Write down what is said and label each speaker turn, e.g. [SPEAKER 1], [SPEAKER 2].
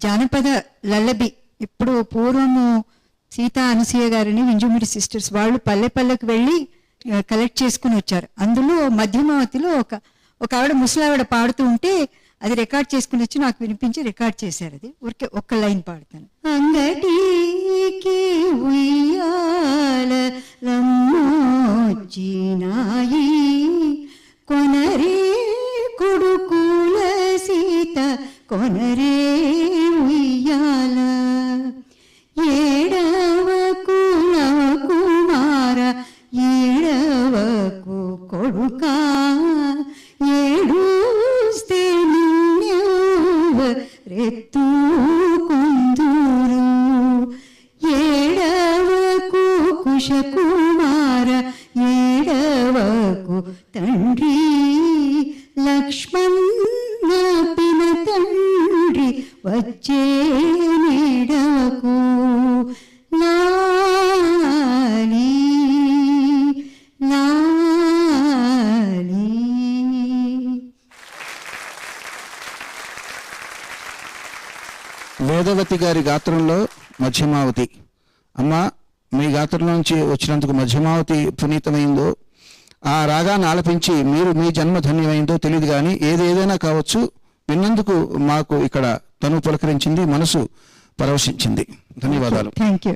[SPEAKER 1] జానపద లల్లబి. ఇప్పుడు పూర్వము సీతా అనసూయ గారిని వింజమూరి సిస్టర్స్ వాళ్ళు పల్లె పల్లెకు వెళ్ళి కలెక్ట్ చేసుకుని వచ్చారు. అందులో మధ్యమావతిలో ఒక ఆవిడ ముసలావిడ పాడుతూ ఉంటే అది రికార్డ్ చేసుకుని వచ్చి నాకు వినిపించి రికార్డ్ చేశారు. అది ఊరికే ఒక్క లైన్ పాడతాను. అంగటికి ఉయ్యాలమ్మొచ్చినాయి కొనరే కొడుకుల సీత కొనరే ఉయ్యాల ఏడవకు కుమార ఏడవకు కొడుకా ఏడుస్తే రెత్తుకుందురు ఏడవకు కుశకుమార ఏడవకు తండ్రి లక్ష్మణ పిన తండ్రి వచ్చే నీడవకు లాలి లాలి.
[SPEAKER 2] వేదవతి గారి గాత్రంలో మధ్యమావతి. అమ్మ, మీ గాత్రంలో నుంచి వచ్చినందుకు మధ్యమావతి పునీతమైందో, ఆ రాగాన్ని ఆలపించి మీరు మీ జన్మ ధన్యమైందో తెలియదు, కానీ ఏదైనా కావచ్చు, విన్నందుకు మాకు ఇక్కడ తను పులకరించింది, మనసు పరవశించింది. ధన్యవాదాలు.
[SPEAKER 1] Thank you.